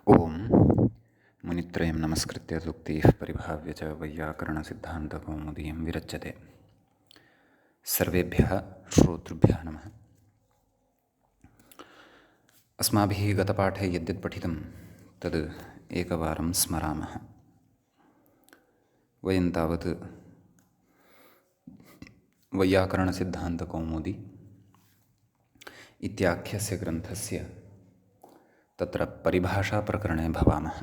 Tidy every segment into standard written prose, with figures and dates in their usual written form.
ओम मुनित्रयं नमस्कृत्य सूक्तिः परिभाव्य च वैयाकरणसिद्धान्तकौमुदीं विरच्यते। सर्वेभ्यः श्रोतृभ्यः नमः। अस्माभिः गतपाठे यद्यत् पठितं तद् एकवारं स्मरामः। वयं तावत् वैयाकरणसिद्धान्तकौमुदी इत्याख्यस्य ग्रन्थस्य तत्र परिभाषाप्रकरणे भवामः।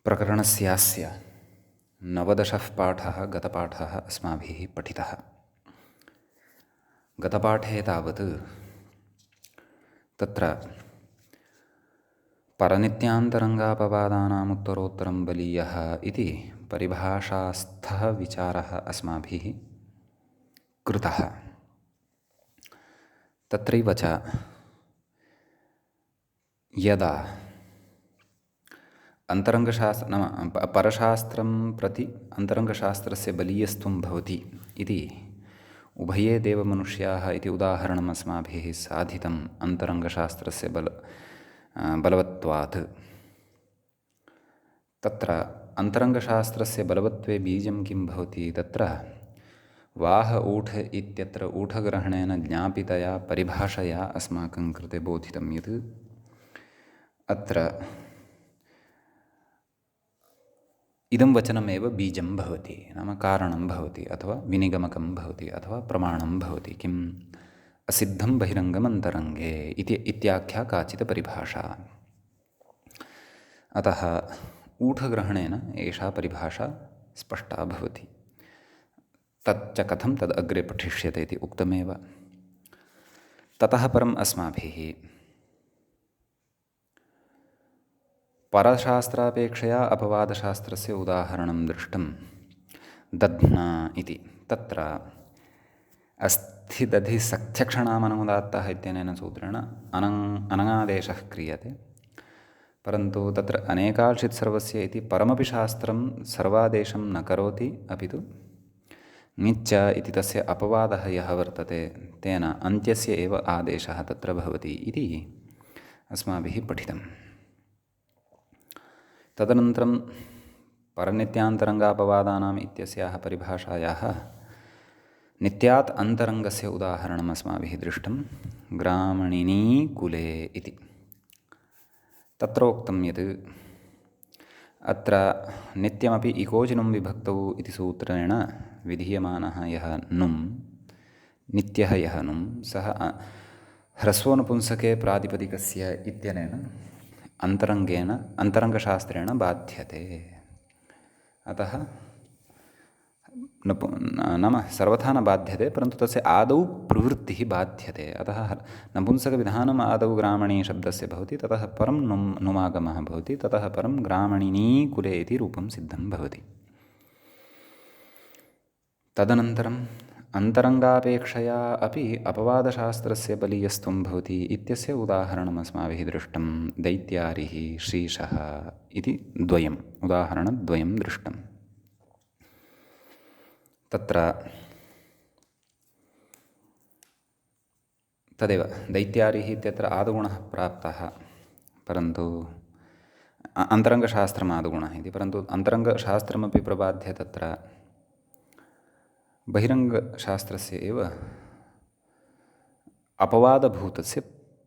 प्रकरणस्यास्य 19 पाठः गतपाठः अस्माभिः पठितः। गतपाठे तावत् तत्र परनित्यान्तरङ्गापवादानामुत्तरोत्तरं बलीयः इति परिभाषास्थः विचारः अस्माभिः कृतः। तत्रैव च यदा परशास्त्रं प्रति अन्तरङ्गशास्त्रस्य बलीयस्त्वं भवति इति उभये देवमनुष्याः इति उदाहरणम् अस्माभिः साधितम् अन्तरङ्गशास्त्रस्य बलवत्वात्। तत्र अन्तरङ्गशास्त्रस्य बलवत्वे बीजं किं भवति? तत्र वाह ऊठ इत्यत्र ऊठग्रहणेन ज्ञापितया परिभाषया अस्माकं कृते बोधितं यत् अत्र इदं वचनमेव बीजं भवति, नाम कारणं भवति अथवा विनिगमकं भवति अथवा प्रमाणं भवति। किम्? असिद्धं बहिरङ्गमन्तरङ्गे इत्याख्या काचित् परिभाषा। अतः ऊठग्रहणेन एषा परिभाषा स्पष्टा भवति। तच्च कथं तद् अग्रे पठिष्यते इति उक्तमेव। ततः परम् अस्माभिः परशास्त्रापेक्षया अपवादशास्त्रस्य उदाहरणं दृष्टं। दध्ना इति तत्र अस्थिदधिसख्यक्षणामनुदात्तः इत्यनेन सूत्रेण अनङादेशः क्रियते। परन्तु तत्र अनेकाल्शित् सर्वस्य इति परमपि शास्त्रं सर्वादेशं न करोति, अपि तु निच्च इति तस्य अपवादः यः वर्तते तेन अन्त्यस्य एव आदेशः तत्र भवति इति अस्माभिः पठितम्। तदनन्तरं परनित्यान्तरङ्गापवादानाम् इत्यस्याः परिभाषायाः नित्यात् अन्तरङ्गस्य उदाहरणम् अस्माभिः दृष्टं। ग्रामणिनी कुले इति तत्र उक्तं यत् अत्र नित्यमपि इकोजिनं विभक्तौ इति सूत्रेण विधीयमानः यः नुम्, नित्यः यः नुम्, सः ह्रस्वोनपुंसके प्रातिपदिकस्य इत्यनेन अन्तरङ्गशास्त्रेण बाध्यते। अतः नाम सर्वथा न बाध्यते, परन्तु तस्य आदौ प्रवृत्तिः बाध्यते। अतः नपुंसकविधानम् आदौ ग्रामणी शब्दस्य भवति, ततः परं नुमागमः भवति, ततः परं ग्रामणिनी कुले इति रूपं सिद्धं भवति। तदनन्तरम् अन्तरङ्गापेक्षया अपि अपवादशास्त्रस्य बलीयस्त्वं भवति इत्यस्य उदाहरणम् अस्माभिः दृष्टं। दैत्यारिः श्रीशः इति उदाहरणद्वयं दृष्टम्। तत्र तदेव दैत्यारिः इत्यत्र आदुगुणः प्राप्तः, परन्तु अन्तरङ्गशास्त्रम् आदुगुणः इति, परन्तु अन्तरङ्गशास्त्रमपि प्रबाध्य तत्र बहिरङ्गशास्त्रस्य एव अपवादभूतस्य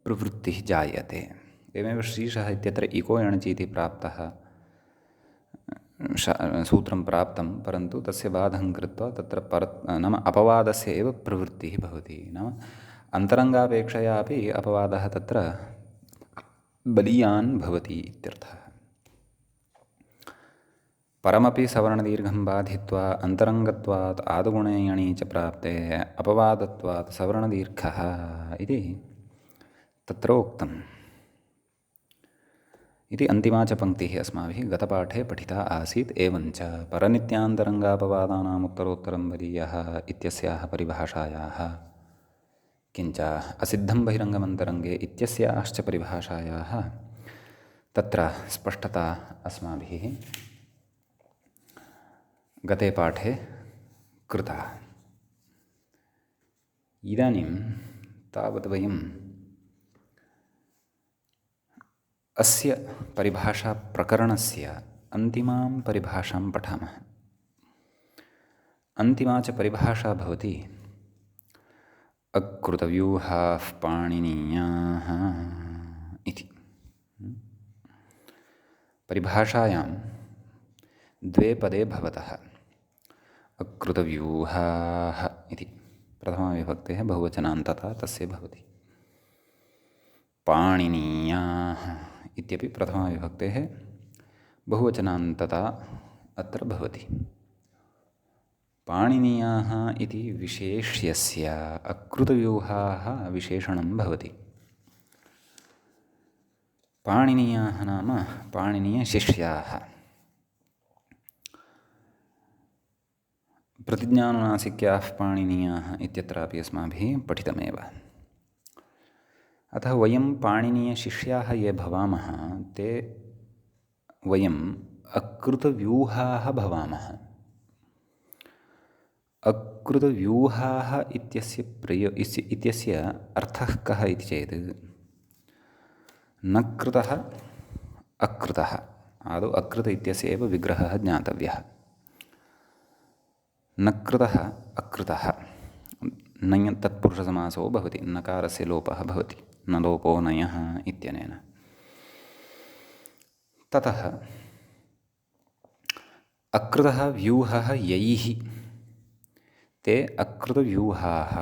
प्रवृत्तिः जायते। एवमेव श्रीशः इत्यत्र इको यणचि इति प्राप्तः सूत्रं प्राप्तं, परन्तु तस्य बाधं कृत्वा तत्र नाम अपवादस्य एव प्रवृत्तिः भवति। नाम अन्तरङ्गापेक्षया अपि अपवादः तत्र बलीयान् भवति इत्यर्थः। परमपि सवर्णदीर्घं बाधित्वा अन्तरङ्गत्वात् आदुगुणे यणि च प्राप्ते अपवादत्वात् सवर्णदीर्घः इति तत्र उक्तम् इति अन्तिमा च पङ्क्तिः अस्माभिः गतपाठे पठिता आसीत्। एवञ्च परनित्यान्तरङ्गापवादानामुत्तरोत्तरं बलीयः इत्यस्याः परिभाषायाः किञ्च असिद्धं बहिरङ्गमन्तरङ्गे इत्यस्याश्च परिभाषायाः तत्र स्पष्टता अस्माभिः गते पाठे कृता। इदानीं तावत् वयं अस्य परिभाषाप्रकरणस्य अन्तिमां परिभाषां पठामः। अन्तिमा च परिभाषा भवति अकृतव्यूहाः पाणिनीयाः इति। परिभाषायां द्वे पदे भवतः अकृतव्यूहाः इति प्रथमाविभक्तेः बहुवचनान्तता तस्य भवति। पाणिनीयाः इत्यपि प्रथमाविभक्तेः बहुवचनान्तता अत्र भवति। पाणिनीयाः इति विशेष्यस्य अकृतव्यूहाः विशेषणं भवति। पाणिनीयाः नाम पाणिनीयशिष्याः। प्रतिज्ञानुनासिक्याः पाणिनीयाः इत्यत्रापि अस्माभिः पठितमेव। अतः वयं पाणिनीयशिष्याः ये भवामः ते वयम् अकृतव्यूहाः भवामः। अकृतव्यूहाः इत्यस्य अर्थः कः इति चेत् न कृतः अकृतः। आदौ अकृत इत्यस्य एव विग्रहः ज्ञातव्यः। न कृतः अकृतः नञ् तत्पुरुषसमासो भवति। नकारस्य लोपः भवति। न लोपो नयः इत्यनेन। ततः अकृतः व्यूहः यैः ते अकृतव्यूहाः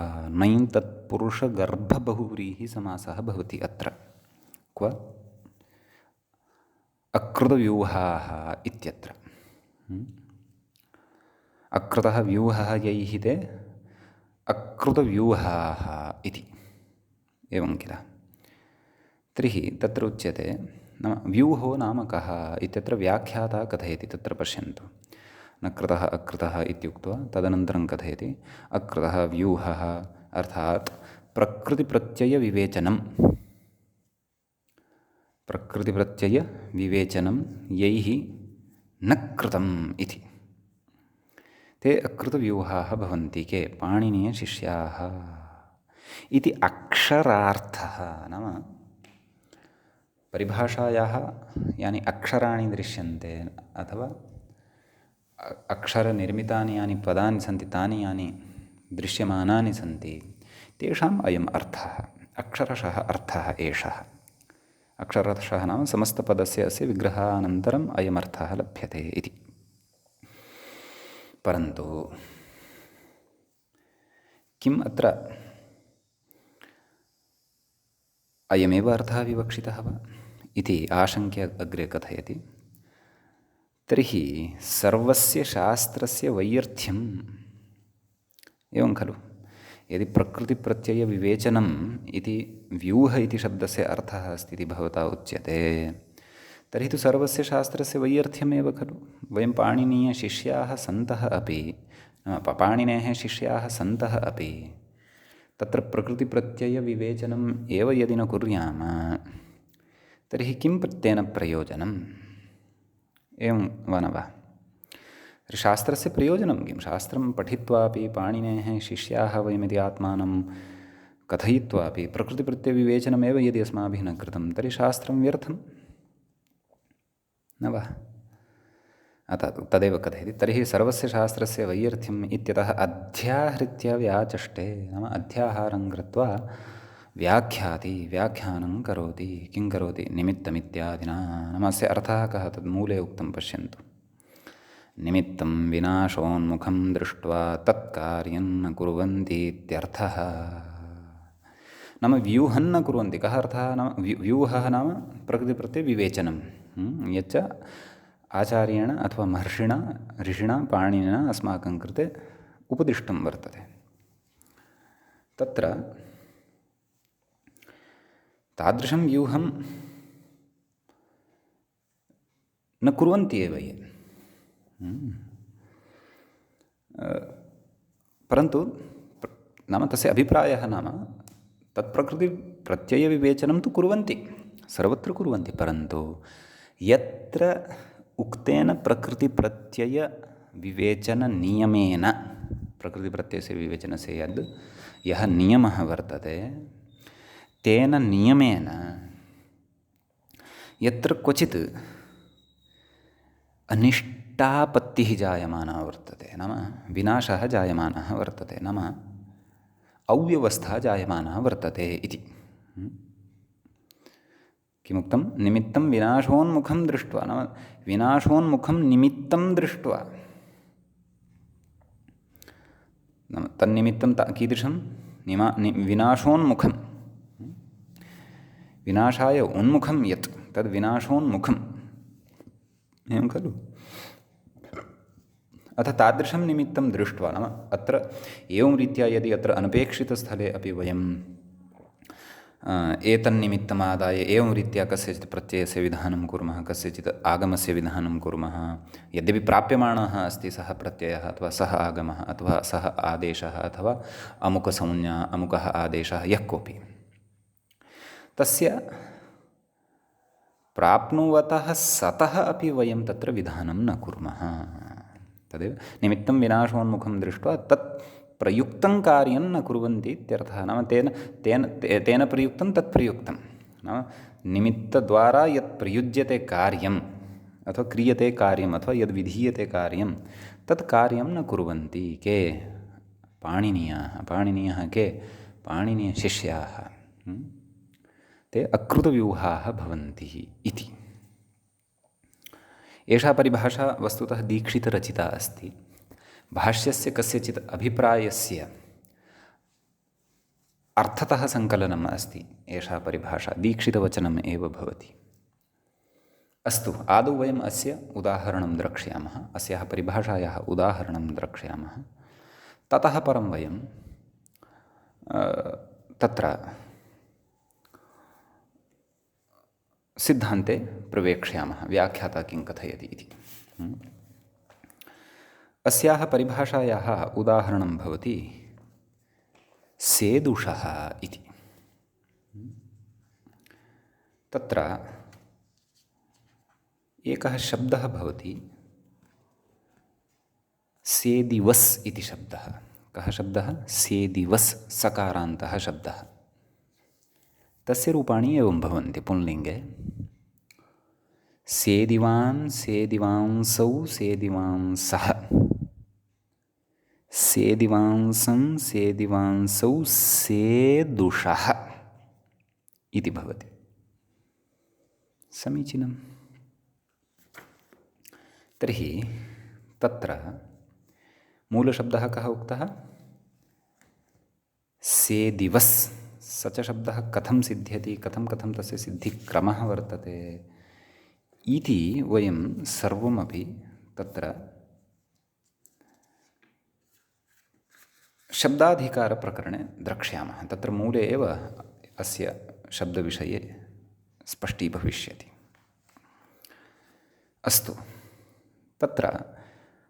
नञ् तत्पुरुषगर्भबहुव्रीहि समासः भवति अत्र। क्व अकृतव्यूहाः इत्यत्र अकृतः व्यूहः यैः ते अकृतव्यूहाः इति एवं किल। तर्हि तत्र उच्यते नाम व्यूहो नाम कः इत्यत्र व्याख्याता कथयति। तत्र पश्यन्तु। न कृतः अकृतः इत्युक्त्वा तदनन्तरं कथयति अकृतः व्यूहः अर्थात् प्रकृतिप्रत्ययविवेचनं। प्रकृतिप्रत्ययविवेचनं यैः न कृतम् इति ते अकृतव्यूहाः भवन्ति। के पाणिनीयशिष्याः इति अक्षरार्थः। नाम परिभाषायाः यानि अक्षराणि दृश्यन्ते अथवा अक्षरनिर्मितानि यानि पदानि सन्ति तानि यानि दृश्यमानानि सन्ति तेषाम् अयम् अर्थः। अक्षरशः अर्थः एषः। अक्षरशः नाम समस्तपदस्य अस्य विग्रहानन्तरम् अयमर्थः लभ्यते इति। परन्तु किम् अत्र अयमेव अर्थः विवक्षितः वा इति आशङ्क्य अग्रे कथयति। तर्हि सर्वस्य शास्त्रस्य वैयर्थ्यम् एवं खलु। यदि प्रकृतिप्रत्ययविवेचनम् इति व्यूह इति शब्दस्य अर्थः अस्ति इति भवता उच्यते तर्हि तु सर्वस्य शास्त्रस्य वैयर्थ्यमेव खलु। वयं पाणिनीयशिष्याः सन्तः अपि पाणिनेः शिष्याः सन्तः अपि तत्र प्रकृतिप्रत्ययविवेचनम् एव यदि न कुर्याम तर्हि किं तेन प्रयोजनम् एवं वा न वा। शास्त्रस्य प्रयोजनं किं। शास्त्रं पठित्वापि पाणिनेः शिष्याः वयमिति आत्मानं कथयित्वापि प्रकृतिप्रत्ययविवेचनमेव यदि अस्माभिः न कृतं तर्हि शास्त्रं व्यर्थं न वा। अतः तदेव कथयति। तर्हि सर्वस्य शास्त्रस्य वैयर्थ्यम् इत्यतः अध्याहृत्य व्याचष्टे नाम अध्याहारं कृत्वा व्याख्याति व्याख्यानं करोति। किं करोति निमित्तमित्यादिना। नाम अस्य अर्थः कः तद् मूले उक्तं पश्यन्तु। निमित्तं विनाशोन्मुखं दृष्ट्वा तत्कार्यं न कुर्वन्ति इत्यर्थः। नाम व्यूहं न कुर्वन्ति। कः अर्थः नाम व्यूहः नाम प्रकृतिप्रत्ययविवेचनं यच्च आचार्येण अथवा महर्षिणा ऋषिणा पाणिनिना अस्माकं कृते उपदिष्टं वर्तते। तत्र तादृशं व्यूहं न कुर्वन्ति एव ये। परन्तु नाम तस्य अभिप्रायः नाम तत्प्रकृतिप्रत्ययविवेचनं तु कुर्वन्ति सर्वत्र कुर्वन्ति। परन्तु यत्र उक्तेन प्रकृतिप्रत्ययविवेचननियमेन प्रकृतिप्रत्ययस्य विवेचनस्य यः नियमः वर्तते तेन नियमेन यत्र क्वचित् अनिष्टापत्तिः जायमाना वर्तते, नाम विनाशः जायमानः वर्तते, नाम अव्यवस्था जायमाना वर्तते इति। किमुक्तं? निमित्तं विनाशोन्मुखं दृष्ट्वा, नाम विनाशोन्मुखं निमित्तं दृष्ट्वा, नाम तन्निमित्तं कीदृशं? विनाशोन्मुखं, विनाशाय उन्मुखं यत् तद् विनाशोन्मुखम्, एवं खलु? अथ तादृशं निमित्तं दृष्ट्वा, नाम अत्र एवं रीत्या यदि अत्र अनपेक्षितस्थले अपि वयं एतन्निमित्तमादाय एवं रीत्या कस्यचित् प्रत्ययस्य विधानं कुर्मः, कस्यचित् आगमस्य विधानं कुर्मः, यद्यपि प्राप्यमाणः अस्ति सः प्रत्ययः अथवा सः आगमः अथवा सः आदेशः अथवा अमुकसंज्ञा अमुकः आदेशः यः कोऽपि, तस्य प्राप्नुवतः सतः अपि वयं तत्र विधानं न कुर्मः। तदेव निमित्तं विनाशोन्मुखं दृष्ट्वा तत् प्रयुक्तं कार्यं न कुर्वन्ति इत्यर्थः। नाम तेन प्रयुक्तं तत् प्रयुक्तं, नाम निमित्तद्वारा यत् प्रयुज्यते कार्यम् अथवा क्रियते कार्यम् अथवा यद् विधीयते कार्यं तत् कार्यं न कुर्वन्ति के? पाणिनीयः के? पाणिनीयशिष्याः ते अकृतव्यूहाः भवन्ति इति। एषा परिभाषा वस्तुतः दीक्षितरचिता अस्ति। भाष्यस्य कस्यचित् अभिप्रायस्य अर्थतः सङ्कलनम् अस्ति। एषा परिभाषा दीक्षितवचनम् एव भवति। अस्तु, आदौ वयम् अस्य उदाहरणं द्रक्ष्यामः, अस्याः परिभाषायाः उदाहरणं द्रक्ष्यामः। ततः परं वयं तत्र सिद्धान्ते प्रवेक्ष्यामः, व्याख्याता किं कथयति इति। अस्याः परिभाषायाः उदाहरणं भवति सेदुषः इति। तत्र एकः शब्दः भवति सेदिवस् इति शब्दः। कः शब्दः? सेदिवस्, सकारान्तः शब्दः। तस्य रूपाणि एवं भवन्ति पुंलिङ्गे: सेदिवान्, सेदिवांसौ, सेदिवांसः, सेदिवांसं, सेदिवांसौ, सेदुषः इति भवति। समीचीनं। तर्हि तत्र मूलशब्दः कः उक्तः? सेदिवस्। स च शब्दः कथं सिद्ध्यति, कथं तस्य सिद्धिक्रमः वर्तते इति वयं सर्वमपि तत्र शब्दाधिकारप्रकरणे द्रक्ष्यामः। तत्र मूले एव अस्य शब्दविषये स्पष्टीभविष्यति। अस्तु, तत्र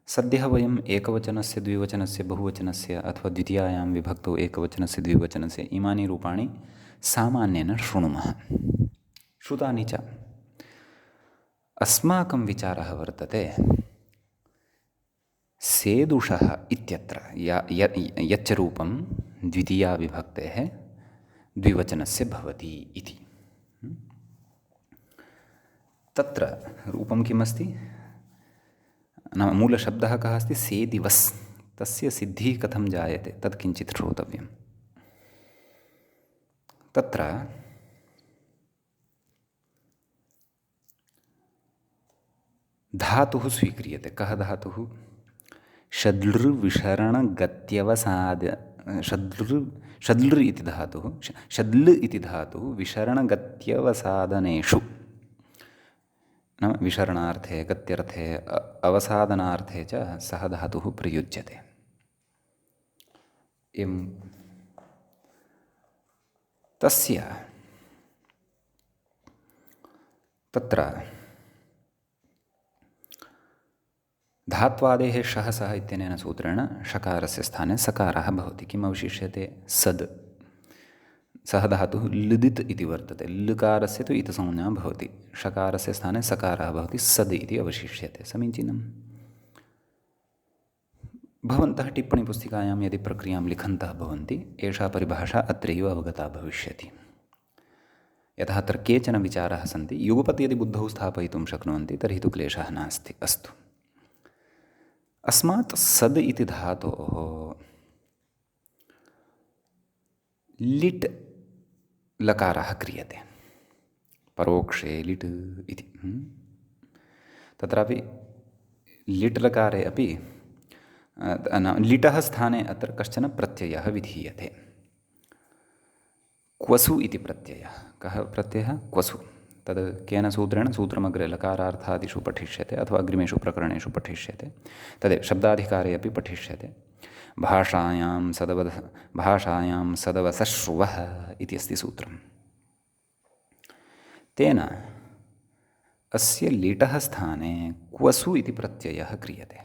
सद्यः वयम् एकवचनस्य, द्विवचनस्य, बहुवचनस्य अथवा द्वितीयायां विभक्तौ एकवचनस्य, द्विवचनस्य इमानि रूपाणि सामान्येन शृणुमः, श्रुतानि च। अस्माकं विचारः वर्तते सेदुषः इत्यत्र यच्च रूपं द्वितीया विभक्तेः द्विवचनस्य भवति इति। तत्र रूपं किमस्ति? नाम मूलशब्दः कः अस्ति? सेदिवस्। तस्य सिद्धिः कथं जायते तत् किञ्चित् श्रोतव्यम्। तत्र धातुः स्वीक्रियते। कः धातुः? षड्लृ इति धातुः। षड्ल इति धातुः विशरणगत्यवसादनेषु, नाम विशरणार्थे, गत्यर्थे, अवसादनार्थे च सः धातुः प्रयुज्यते। एवं तस्य तत्र धात्वादेः शः सः इत्यनेन सूत्रेण षकारस्य स्थाने सकारः भवति। किम् अवशिष्यते? सद्। सः धातुः लिदित् इति वर्तते। लकारस्य तु इतसंज्ञा भवति, षकारस्य स्थाने सकारः भवति, सद् इति अवशिष्यते। समीचीनम्। भवन्तः टिप्पणीपुस्तिकायां यदि प्रक्रियां लिखन्तः भवन्ति, एषा परिभाषा अत्रैव अवगता भविष्यति। यतः अत्र केचन विचाराः सन्ति। युगपत् यदि बुद्धौ स्थापयितुं शक्नुवन्ति तर्हि तु क्लेशः नास्ति। अस्तु, अस्मात् सद् इति धातोः लिट् लकारः क्रियते, परोक्षे लिट् इति। तत्रापि लिट् लकारे अपि लिटः स्थाने अत्र कश्चन प्रत्ययः विधीयते, क्वसु इति प्रत्ययः। कः प्रत्ययः? क्वसु। तद् केन सूत्रेण? सूत्रमग्रे लकारार्थादिषु पठिष्यते अथवा अग्रिमेषु प्रकरणेषु पठिष्यते। तदेव शब्दाधिकारे अपि पठिष्यते। भाषायां सदवसश्रुवः इति अस्ति सूत्रम्। तेन अस्य लिटः स्थाने क्वसु इति प्रत्ययः क्रियते।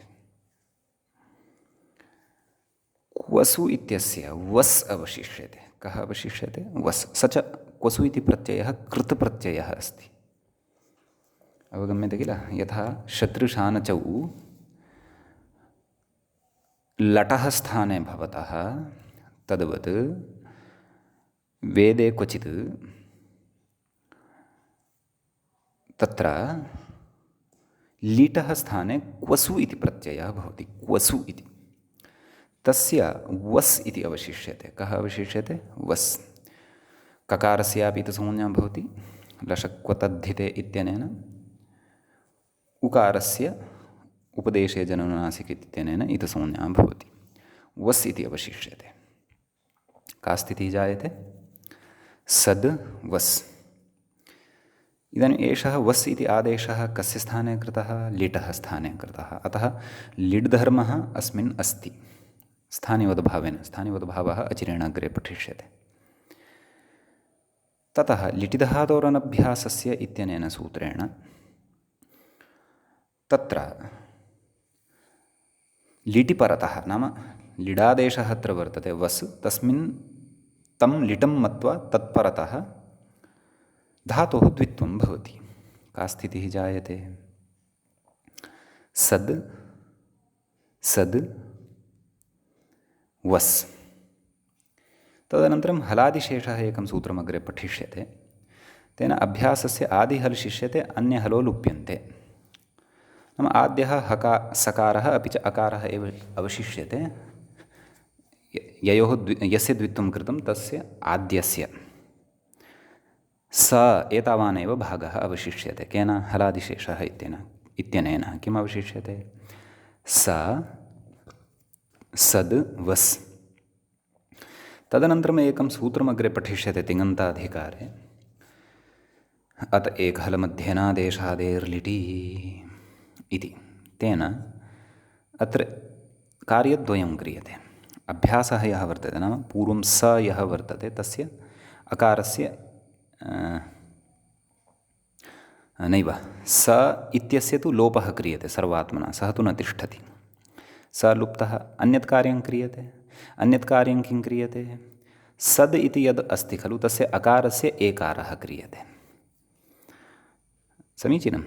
क्वसु इत्यस्य वस् अवशिष्यते। कः अवशिष्यते? वस्। स च क्वसु इति प्रत्ययः कृत् प्रत्ययः अस्ति। अवगम्यते किल? यथा शतृशानचौ लटः स्थाने भवतः तद्वत् वेदे क्वचित् तत्र लिटः स्थाने क्वसु इति प्रत्ययः भवति। क्वसु इति तस्य वस् इति अवशिष्यते। कः अवशिष्यते? वस्। ककारस्यापि इतसंज्ञा भवति लशक्वतद्धिते इत्यनेन, उकारस्य उपदेशे जननुनासिक इत्यनेन इतसंज्ञा भवति। वस् इति अवशिष्यते। का स्थितिः जायते? सद् वस्। इदानीम् एषः वस् इति आदेशः कस्य स्थाने कृतः? लिटः स्थाने कृतः। अतः लिड् धर्मः अस्मिन् अस्ति स्थानिवद्भावेन। स्थानिवद्भावः अचिरेण अग्रे पठिष्यते। ततः लिटिधातोरनभ्यासस्य इत्यनेन सूत्रेण तत्र लिटिपरतः, नाम लिडादेशः अत्र वर्तते वस्, तस्मिन् तं लिटं मत्वा तत्परतः धातोः द्वित्वं भवति। का स्थितिः जायते? सद् सद् वस्। तदनन्तरं हलादिशेषः एकं सूत्रमग्रे पठिष्यते। तेन अभ्यासस्य आदिहल् शिष्यते, अन्यहलो लुप्यन्ते। नाम आद्यः सकारः अपि च अकारः एव अवशिष्यते। यस्य द्वित्वं कृतं तस्य आद्यस्य स एतावानेव भागः अवशिष्यते। केन? हलादिशेषः इत्यनेन किम् अवशिष्यते? स सद् वस्। तदनन्तरम् एकं सूत्रमग्रे पठिष्यते तिङन्ताधिकारे। अत एकहलमध्येनादेशादेर्लिटि इति। तेन अत्र कार्यद्वयं क्रियते। अभ्यासः यः वर्तते, नाम पूर्वं स यः वर्तते तस्य अकारस्य नैव, स इत्यस्य तु लोपः क्रियते सर्वात्मना, सः तु न तिष्ठति। स लुप्तः, अन्यत् कार्यं क्रियते। अन्यत् कार्यं किं क्रियते? सद् इति यद् अस्ति खलु तस्य अकारस्य एकारः क्रियते। समीचीनं।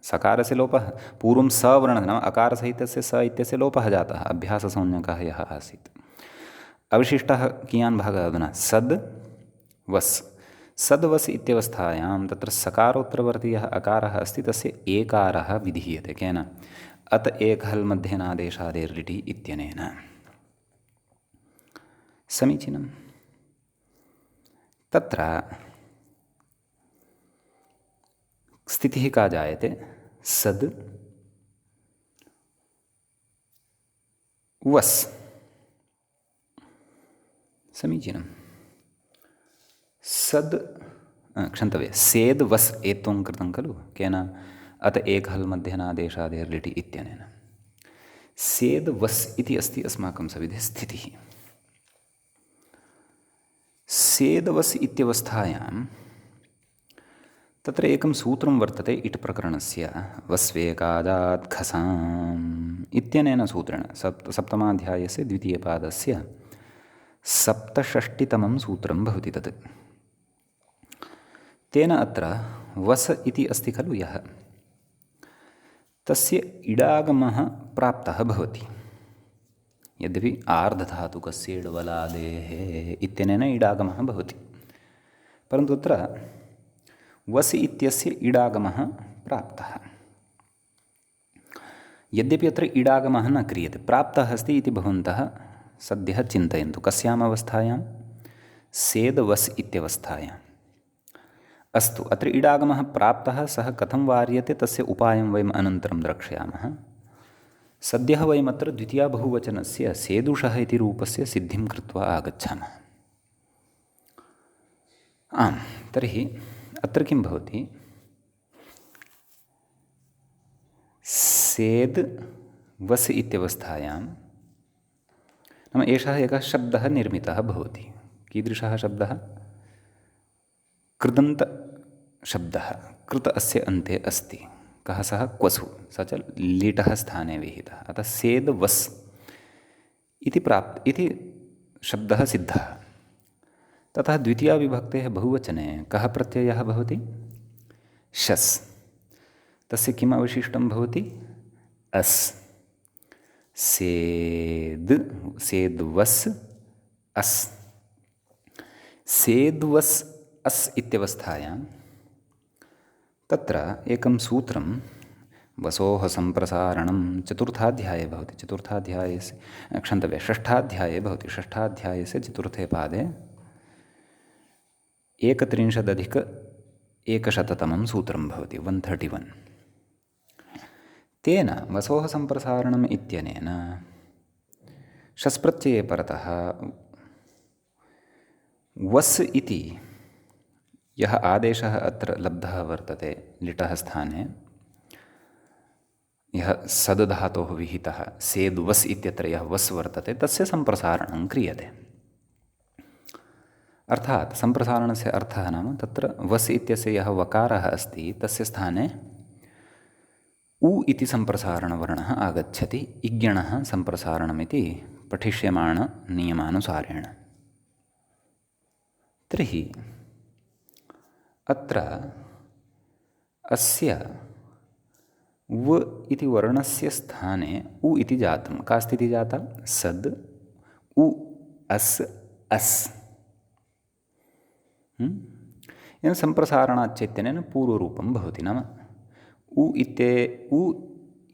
सकारस्य लोपः, पूर्वं सवर्णः नाम अकारसहितस्य स इत्यस्य लोपः जातः, अभ्याससंज्ञकः यः आसीत्। अवशिष्टः कियान् भागः अधुना? सद् वस्। सद् वस् इत्यवस्थायां तत्र सकारोत्तरवर्ती यः अकारः अस्ति तस्य एकारः विधीयते। केन? अत एकहल्मध्येनादेशादेर्लिटि इत्यनेन। समीचीनं। तत्र स्थितिः का जायते? सद् वस्। समीचीनं। सद् क्षन्तव्य सेद् वस् एत्वं कृतं खलु। केन? अत एकहल्मध्येनादेशादेर्लिटि इत्यनेन। सेद् वस् इति अस्ति अस्माकं सविधे स्थितिः। सेद् वस् इत्यवस्थायां तत्र एकं सूत्रं वर्तते इट् प्रकरणस्य, वस्वेकाजात् खसाम् इत्यनेन सूत्रेण सप्तमाध्यायस्य द्वितीयपादस्य सप्तषष्टितमं सूत्रं भवति तत्। तेन अत्र वस् इति अस्ति खलु यः, तस्य इडागमः प्राप्तः भवति। यद्यपि आर्धधातुकस्य इडवलादेः इत्यनेन इडागमः भवति, परन्तु तत्र वस् इत्यस्य इडागमः प्राप्तः। यद्यपि अत्र इडागमः न क्रियते, प्राप्तः अस्ति इति भवन्तः सद्यः चिन्तयन्तु। कस्याम् अवस्थायां? सेद् वस् इत्यवस्थायाम्। अस्तु, अत्र इडागमः प्राप्तः, सः कथं वार्यते तस्य उपायं वयम् अनन्तरं द्रक्ष्यामः। सद्यः वयमत्र द्वितीयाबहुवचनस्य सेदुषः इति रूपस्य सिद्धिं कृत्वा आगच्छामः। आम्, तर्हि अत्र किं भवति? सेद् वस् इत्यवस्थायां नाम एषः एकः शब्दः निर्मितः भवति। कीदृशः शब्दः? कृदन्तशब्दः। कृत अस्य अन्ते अस्ति। कः सः? क्वसु। स च लीटः स्थाने विहितः। अतः सेद् वस् इति शब्दः सिद्धः। ततः द्वितीयाविभक्तेः बहुवचने कः प्रत्ययः भवति? शस्। तस्य किम् अवशिष्टं भवति? अस्। सेद्वस् अस्। सेद्वस् अस् इत्यवस्थायां तत्र एकं सूत्रं वसोः सम्प्रसारणं चतुर्थाध्याये भवति। षष्ठाध्याये भवति। षष्ठाध्यायस्य चतुर्थे पादे 31,100 सूत्रं भवति, 131। तेन वसोः सम्प्रसारणम् इत्यनेन शस्प्रत्यये परतः वस् इति यः आदेशः अत्र लब्धः वर्तते लिटः स्थाने, यः सद् धातोः विहितः सेद् वस् इत्यत्र यः वस् वर्तते तस्य सम्प्रसारणं क्रियते। अर्थात् सम्प्रसारणस्य अर्थः नाम तत्र वस् इत्यस्य यः वकारः अस्ति तस्य स्थाने उ इति सम्प्रसारणवर्णः आगच्छति। इज्ञणः सम्प्रसारणमिति पठिष्यमाणनियमानुसारेण। तर्हि अत्र अस्य व इति वर्णस्य स्थाने उ इति जातं। का स्थितिः जाता? सद् उ अस् अस्। एवं सम्प्रसारणाच्चैत्यनेन पूर्वरूपं भवति। नाम उ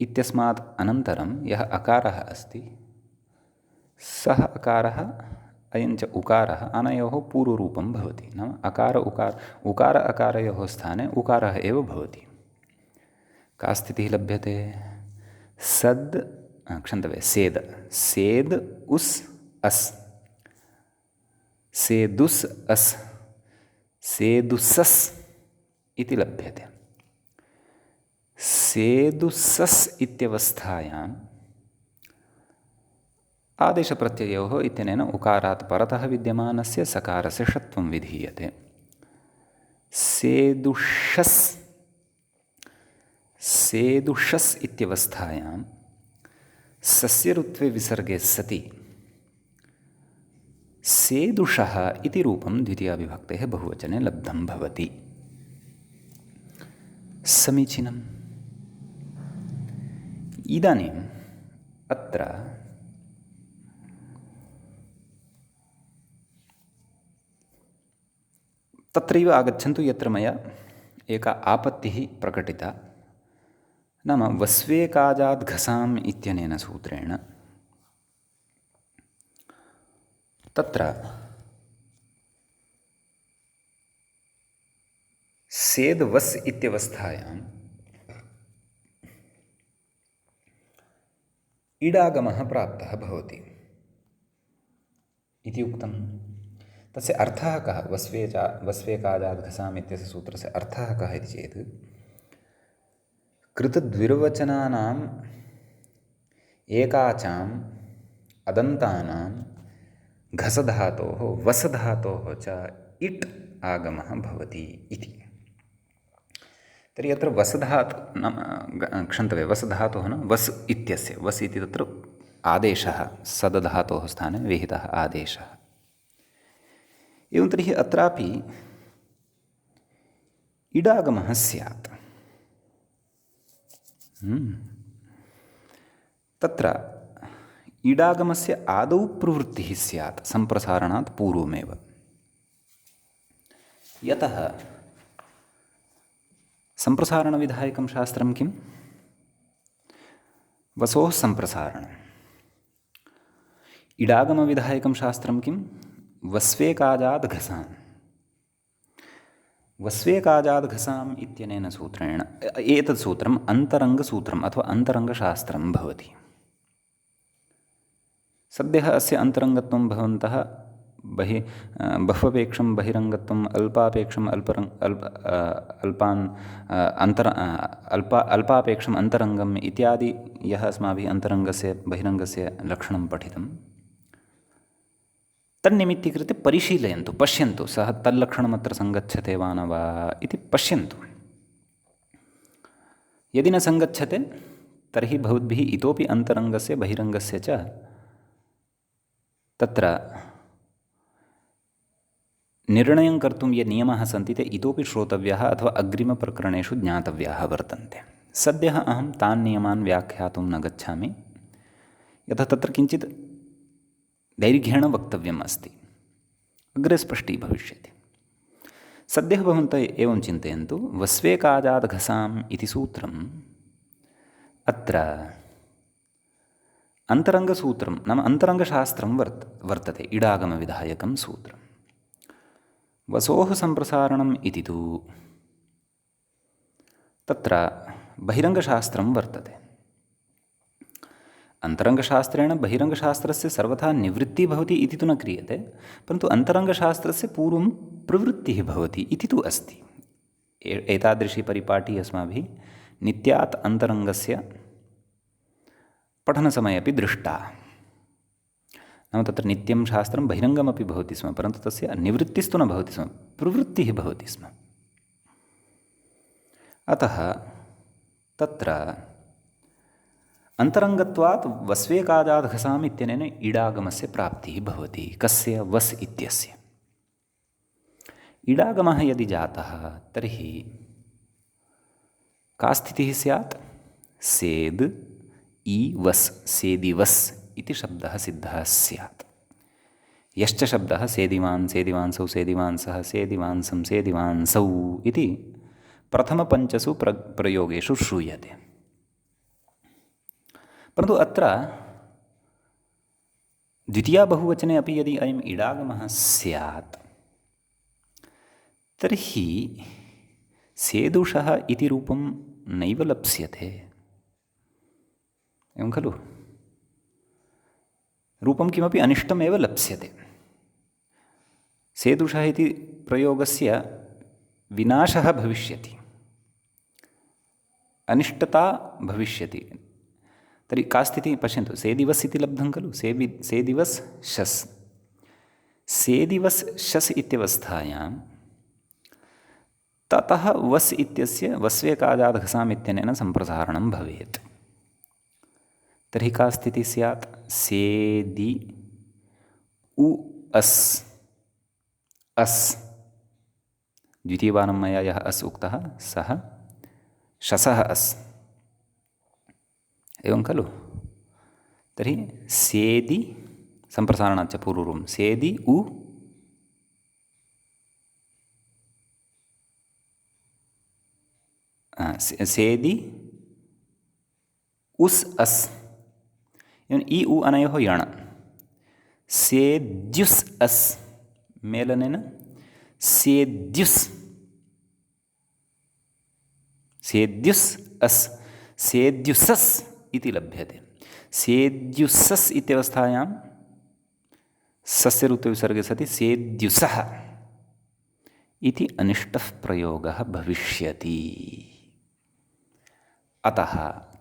इत्यस्मात् अनन्तरं यः अकारः अस्ति सः अकारः अयञ्च उकारः अनयोः पूर्वरूपं भवति। नाम उकार अकारयोः स्थाने उकारः एव भवति। का स्थितिः लभ्यते? सेद् उस् अस्। सेदुस् अस्। सेदुसस् इति लभ्यते। सेदुसस् इत्यवस्थायाम् आदेशप्रत्ययोः इत्यनेन उकारात् परतः विद्यमानस्य सकारस्य षत्वं विधीयते। सेदुषस् इत्यवस्थायां सस्यऋत्वे विसर्गे सति सेदुषः इति रूपं द्वितीयाविभक्तेः बहुवचने लब्धं भवति। समीचीनम्। इदानीम् अत्र तत्रैव आगच्छन्तु यत्र मया एका आपत्तिः प्रकटिता। नाम वस्वेकाजाद् घसाम् इत्यनेन सूत्रेण तत्र सेद् वस् इत्यवस्थायाम् इडागमः प्राप्तः भवति इति उक्तं। तस्य अर्थः कः? वस्वेकाजाद् घसाम् इत्यस्य सूत्रस्य अर्थः कः इति चेत् कृतद्विर्वचनानाम् एकाचाम् अदन्तानां घसधातोः वसधातोः च इट् आगमः भवति इति। तर्हि अत्र वसधातोः न वस् इत्यस्य वस् इति तत्र आदेशः सदधातोः स्थाने विहितः आदेशः। एवं तर्हि अत्रापि इडागमः स्यात्। तत्र इडागमस्य आदौ प्रवृत्तिः स्यात् सम्प्रसारणात् पूर्वमेव। यतः सम्प्रसारणविधायकं शास्त्रं किं? वसोः सम्प्रसारणम्। इडागमविधायकं शास्त्रं किं? वस्वेकाजाद् घसाम्। वस्वेकाजाद् घसाम् इत्यनेन सूत्रेण एतत् सूत्रम् अन्तरङ्गसूत्रम् अथवा अन्तरङ्गशास्त्रं भवति। सद्यः अस्य अन्तरङ्गत्वं भवन्तः बह्वपेक्षं बहिरङ्गत्वम् अल्पापेक्षम् अल्पापेक्षम् अन्तरङ्गम् इत्यादि यः अस्माभिः अन्तरङ्गस्य बहिरङ्गस्य लक्षणं पठितं तन्निमित्तीकृत्य परिशीलयन्तु, पश्यन्तु सः तल्लक्षणमत्र सङ्गच्छते वा न वा इति पश्यन्तु। यदि न सङ्गच्छते तर्हि भवद्भिः इतोपि अन्तरङ्गस्य बहिरङ्गस्य च तत्र निर्णयं कर्तुं ये नियमाः सन्ति ते इतोपि श्रोतव्याः अथवा अग्रिमप्रकरणेषु ज्ञातव्याः वर्तन्ते। सद्यः अहं तान् नियमान् व्याख्यातुं न गच्छामि, यतः तत्र किञ्चित् दैर्घ्येण वक्तव्यम् अस्ति, अग्रे स्पष्टीभविष्यति। सद्यः भवन्तः एवं चिन्तयन्तु, वस्वेकाजाद् घसाम् इति सूत्रम् अत्र अन्तरङ्गसूत्रं नाम अन्तरङ्गशास्त्रं वर्तते, इडागमविधायकं सूत्रम्। वसोः सम्प्रसारणम् इति तु तत्र बहिरङ्गशास्त्रं वर्तते। अन्तरङ्गशास्त्रेण बहिरङ्गशास्त्रस्य सर्वथा निवृत्तिः भवति इति तु न क्रियते, परन्तु अन्तरङ्गशास्त्रस्य पूर्वं प्रवृत्तिः भवति इति तु अस्ति। एतादृशी परिपाटी अस्माभिः नित्यात् अन्तरङ्गस्य पठनसमये अपि दृष्टा। नाम तत्र नित्यं शास्त्रं बहिरङ्गमपि भवति स्म, परन्तु तस्य निवृत्तिस्तु न भवति स्म, प्रवृत्तिः भवति स्म। अतः तत्र अन्तरङ्गत्वात् वस्वेकाजाद् घसाम् इत्यनेन इडागमस्य प्राप्तिः भवति। कस्य? वस् इत्यस्य। इडागमः यदि जातः तर्हि का स्थितिः स्यात्? सेद् इ वस्, सेदिवस् इति शब्दः सिद्धः स्यात्। यश्च शब्दः सेदिवान्, सेदिवांसौ, सेदिवांसः, सेदिवांसं, सेदिवांसौ इति प्रथमपञ्चसु प्रयोगेषु श्रूयते। परन्तु अत्र द्वितीया बहुवचने अपि यदि अयम् इडागमः स्यात् तर्हि सेदुषः इति रूपं नैव लप्स्यते, एवं खलु? रूपं किमपि अनिष्टमेव लप्स्यते। सेदुषः इति प्रयोगस्य विनाशः भविष्यति, अनिष्टता भविष्यति। तर्हि का स्थितिः पश्यन्तु, सेदिवस् इति लब्धं खलु, सेदिवस् शस्। सेदिवस् शस् इत्यवस्थायां ततः वस् इत्यस्य वस्वेकाजाद् घसाम् इत्यनेन सम्प्रसारणं भवेत्। तर्हि का स्थितिः स्यात्? सेदि उ अस्, अस्। द्वितीयवारं मया यः अस् उक्तः सः शसः अस्, एवं खलु? तर्हि सेदि सम्प्रसारणाच्च पूर्वरूपं सेदि उ सेदि उस् अस्, इ उ अनयोः यण। सेद्युस् अस् मेलनेन सेद्युस्, सेद्युस् अस्, सेद्युसस् इति लभ्यते। सेद्युसस् इत्यवस्थायां सस्य रूपविसर्गे सति सेद्युसः इति अनिष्टः प्रयोगः भविष्यति। अतः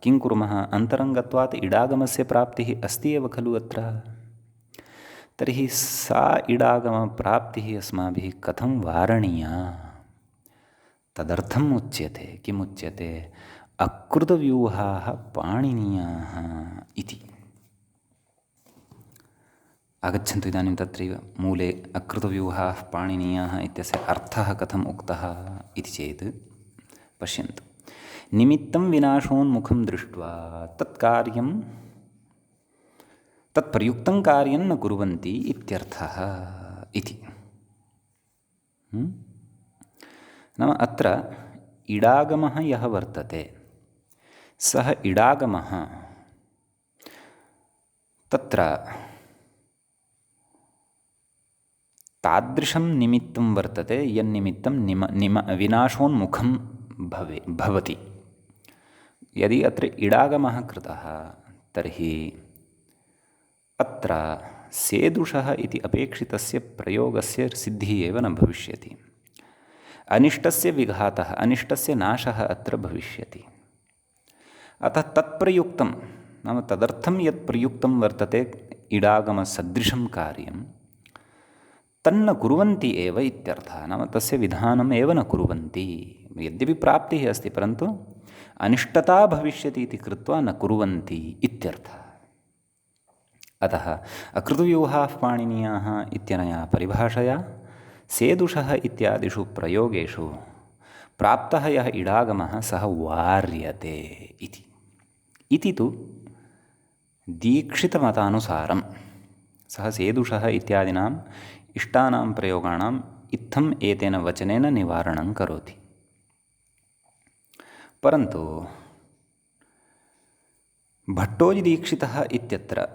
किं कुर्मः? अन्तरङ्गत्वात् इडागमस्य प्राप्तिः अस्ति एव खलु अत्र। तर्हि सा इडागमप्राप्तिः अस्माभिः कथं वारणीया? तदर्थम् उच्यते, किमुच्यते? अकृतव्यूहाः पाणिनीयाः इति। आगच्छन्तु इदानीं तत्रैव मूले अकृतव्यूहाः पाणिनीयाः इत्यस्य अर्थः कथम् उक्तः इति चेत् पश्यन्तु। निमित्तं विनाशोन्मुखं दृष्ट्वा तत्कार्यं तत्प्रयुक्तं कार्यं न कुर्वन्ति इत्यर्थः इति। नाम अत्र इडागमः यः वर्तते सः इडागमः तत्र तादृशं निमित्तं वर्तते यन्निमित्तं विनाशोन्मुखं भवति। यदि अत्र इडागमः कृतः तर्हि अत्र सेदुषः इति अपेक्षितस्य प्रयोगस्य सिद्धिः एव न भविष्यति। अनिष्टस्य विघातः, अनिष्टस्य नाशः अत्र भविष्यति। अतः तत्प्रयुक्तं नाम तदर्थं यत् प्रयुक्तं वर्तते इडागमसदृशं कार्यं तन्न कुर्वन्ति एव इत्यर्थः। नाम तस्य विधानम् एव न कुर्वन्ति। यद्यपि प्राप्तिः अस्ति परन्तु अनिष्टता भविष्यति इति कृत्वा न कुर्वन्ति इत्यर्थः। अतः अकृतव्यूहाः पाणिनीयाः इत्यनया परिभाषया सेदुषः इत्यादिषु प्रयोगेषु प्राप्तः यः इडागमः सः वार्यते इति तु दीक्षितमतानुसारं सः सेदुषः इत्यादीनाम् इष्टानां प्रयोगाणाम् इत्थम् एतेन वचनेन निवारणं करोति। परन्तु भट्टोजिदीक्षितः इत्यत्र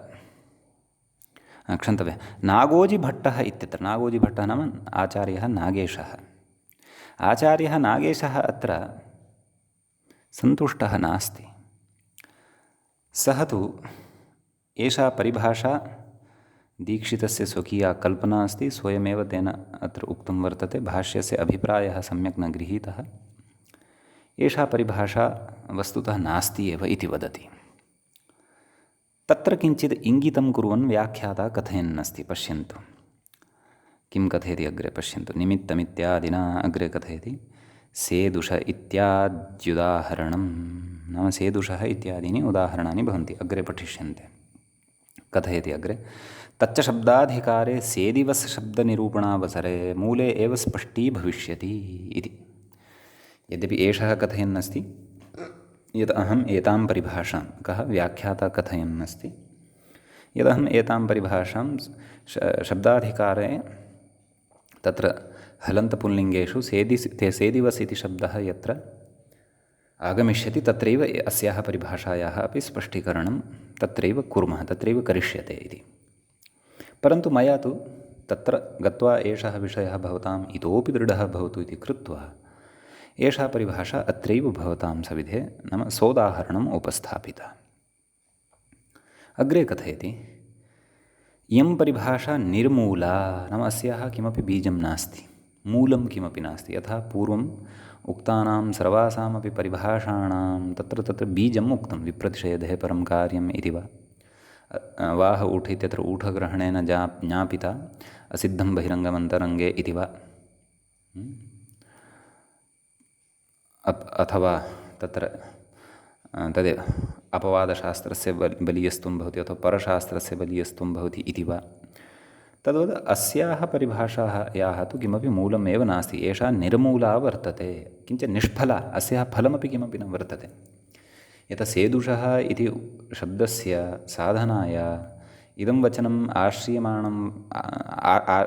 क्षन्तव्यः नागोजिभट्टः इत्यत्र, नागोजिभट्टः नाम आचार्यः नागेशः। आचार्यः नागेशः अत्र सन्तुष्टः नास्ति। सः तु एषा परिभाषा दीक्षितस्य स्वकीया कल्पना अस्ति, स्वयमेव तेन अत्र उक्तं वर्तते, भाष्यस्य अभिप्रायः सम्यक् न गृहीतः, एषा परिभाषा वस्तुतः नास्ति एव इति वदति। तत्र किञ्चित् इङ्गितं कुर्वन् व्याख्याता कथयन्नस्ति। पश्यन्तु किं कथयति अग्रे पश्यन्तु। निमित्तमित्यादिना अग्रे कथयति सेदुष इत्याद्युदाहरणं, नाम सेदुषः इत्यादीनि उदाहरणानि भवन्ति, अग्रे पठिष्यन्ते। कथयति अग्रे तच्च शब्दाधिकारे सेदिवस् शब्दनिरूपणावसरे मूले एव स्पष्टी भविष्यति इति। यद्यपि एषः कथयन्नस्ति यत् अहम् एतां परिभाषां, कः व्याख्याता कथयन्नस्ति, यदहम् एतां परिभाषां शब्दाधिकारे तत्र हलन्तपुल्लिङ्गेषु सेदिवस् इति शब्दः यत्र आगमिष्यति तत्रैव अस्याः परिभाषायाः अपि स्पष्टीकरणं तत्रैव कुर्मः, तत्रैव करिष्यते इति। परन्तु मया तु तत्र गत्वा एषः विषयः भवताम् इतोपि दृढः भवतु इति कृत्वा एषा परिभाषा अत्रैव भवतां सविधे नाम सोदाहरणम् उपस्थापिता। अग्रे कथयति इयं परिभाषा निर्मूला, नाम अस्याः किमपि बीजं नास्ति, मूलं किमपि नास्ति। यथा पूर्वम् उक्तानां सर्वासामपि परिभाषाणां तत्र बीजम् उक्तं, विप्रतिषेधे परं कार्यम् इति वा, वाह ऊठ इत्यत्र ऊठग्रहणेन ज्ञापिता असिद्धं बहिरङ्गमन्तरङ्गे इति वा, अथवा तत्र तदेव अपवादशास्त्रस्य बलीयस्त्वं भवति अथवा परशास्त्रस्य बलीयस्त्वं भवति इति वा, तद्वत् अस्याः परिभाषायाः तु किमपि मूलमेव नास्ति। एषा निर्मूला वर्तते, किञ्च निष्फला, अस्याः फलमपि किमपि न वर्तते। यतः सेदुषः इति शब्दस्य साधनाय इदं वचनम्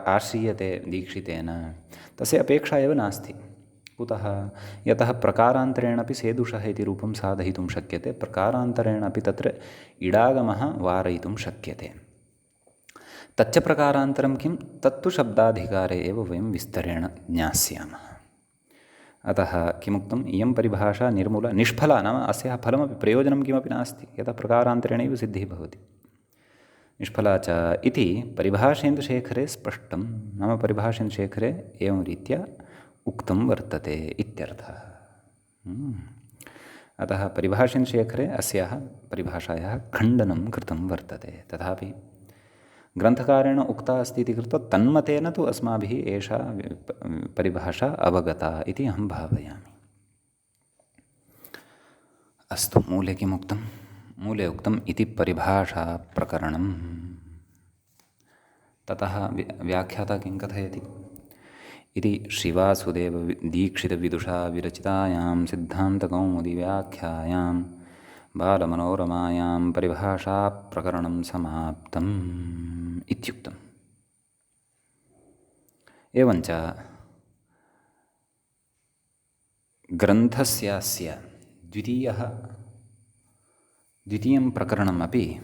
आश्रीयते दीक्षितेन, तस्य अपेक्षा एव नास्ति। कुतः? यतः प्रकारान्तरेण अपि सेदुषः इति रूपं साधयितुं शक्यते, प्रकारान्तरेण अपि तत्र इडागमः वारयितुं शक्यते। तच्च प्रकारान्तरं किं? तत्तु शब्दाधिकारे एव वयं विस्तरेण ज्ञास्यामः। अतः किमुक्तम्? इयं परिभाषा निर्मूला निष्फला, नाम अस्याः फलमपि प्रयोजनं किमपि नास्ति, यतः प्रकारान्तरेणैव सिद्धिः भवति। निष्फला च इति परिभाषेन्दुशेखरे स्पष्टं, नाम परिभाषेन्दुशेखरे एवं रीत्या उक्तं वर्तते इत्यर्थः। अतः परिभाषेन्दुशेखरे अस्याः परिभाषायाः खण्डनं कृतं वर्तते। तथापि ग्रन्थकारेण उक्ता अस्ति इति कृत्वा तन्मतेन तु अस्माभिः एषा परिभाषा अवगता इति अहं भावयामि। अस्तु, मूले किम् उक्तं? मूले उक्तम् इति परिभाषा प्रकरणं। ततः व्याख्याता किं कथयति? इति श्रीवासुदेव दीक्षितविदुषा विरचितायां सिद्धान्तकौमुदीव्याख्यायां बालमनोरमायां परिभाषा प्रकरणं समाप्तम् इत्युक्तम्। एवञ्च ग्रन्थस्यास्य द्वितीयं प्रकरणमपि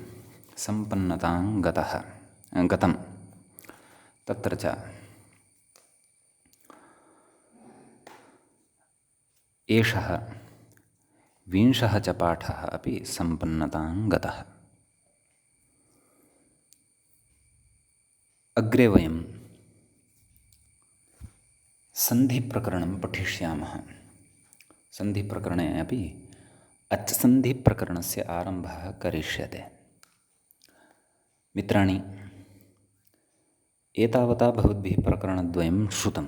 सम्पन्नतां गतं। तत्र च एषः 20 च पाठः अपि सम्पन्नतां गतः। अग्रे वयं सन्धिप्रकरणं पठिष्यामः। सन्धिप्रकरणे अपि अच्सन्धिप्रकरणस्य आरम्भः करिष्यते। मित्राणि, एतावता भवद्भिः प्रकरणद्वयं श्रुतं।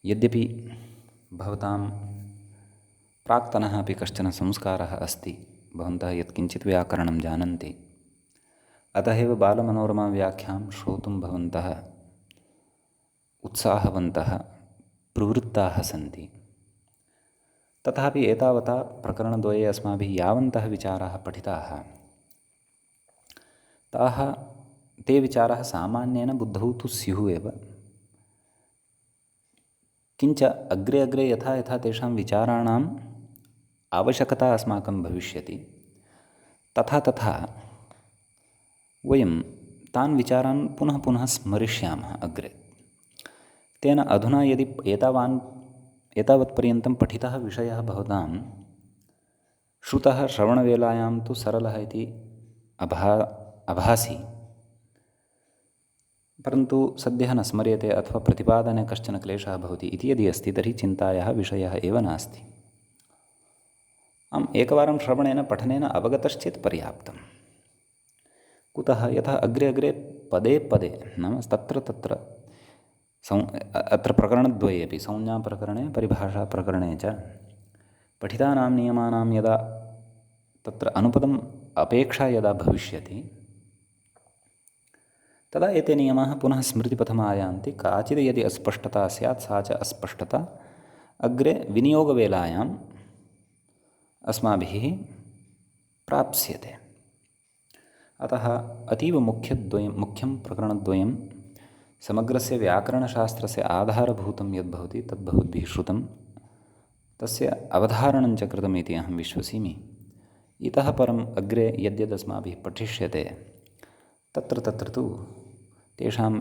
यद्यपि भवतां प्राक्तनः अपि कश्चन संस्कारः अस्ति, भवन्तः यत्किञ्चित् व्याकरणं जानन्ति, अतः एव बालमनोरमाव्याख्यां श्रोतुं भवन्तः उत्साहवन्तः प्रवृत्ताः सन्ति। तथापि एतावता प्रकरणद्वये अस्माभिः यावन्तः विचाराः पठिताः, ते विचाराः सामान्येन बुद्धौ तु स्युः एव, किञ्च अग्रे अग्रे यथा यथा तेषां विचाराणाम् आवश्यकता अस्माकं भविष्यति, तथा तथा वयं तान् विचारान् पुनः पुनः स्मरिष्यामः अग्रे। तेन अधुना यदि एतावत्पर्यन्तं पठितः विषयः भवतां श्रुतः श्रवणवेलायां तु सरलः इति अभासि, परन्तु सद्यः न स्मर्यते अथवा प्रतिपादने कश्चन क्लेशः भवति इति यदि अस्ति, तर्हि चिन्तायाः विषयः एव नास्ति। एकवारं श्रवणेन पठनेन अवगतश्चेत् पर्याप्तं। कुतः? यथा अग्रे अग्रे पदे पदे नाम तत्र अत्र प्रकरणद्वये अपि संज्ञाप्रकरणे परिभाषाप्रकरणे च पठितानां नियमानां यदा तत्र अनुपदम् अपेक्षा यदा भविष्यति, तदा एते नियमाः पुनः स्मृतिपथम् आयान्ति। काचित् यदि अस्पष्टता स्यात्, सा च अस्पष्टता अग्रे विनियोगवेलायाम् अस्माभिः प्राप्स्यते। अतः अतीव मुख्यं प्रकरणद्वयं समग्रस्य व्याकरणशास्त्रस्य आधारभूतं यद्भवति तद्भवद्भिः श्रुतं, तस्य अवधारणं च कृतमिति अहं विश्वसिमि। इतः परम् अग्रे यद्यदस्माभिः पठिष्यते तत्र तु तेषाम्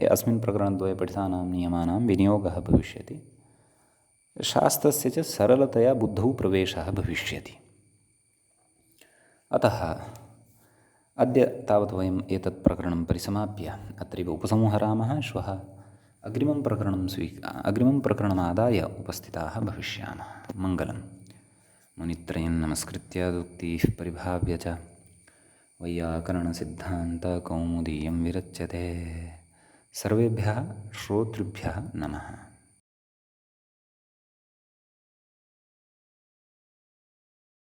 अस्मिन् प्रकरणद्वये पठितानां नियमानां विनियोगः भविष्यति, शास्त्रस्य च सरलतया बुद्धौ प्रवेशः भविष्यति। अतः अद्य तावत् वयम् एतत् प्रकरणं परिसमाप्य अत्रैव उपसंहरामः। श्वः अग्रिमं प्रकरणमादाय उपस्थिताः भविष्यामः। मङ्गलम्। मुनित्रयं नमस्कृत्य उक्तिः परिभाव्य च वैयाकरणसिद्धान्तकौमुदीयं विरच्यते। सर्वेभ्यः श्रोतृभ्यः नमः।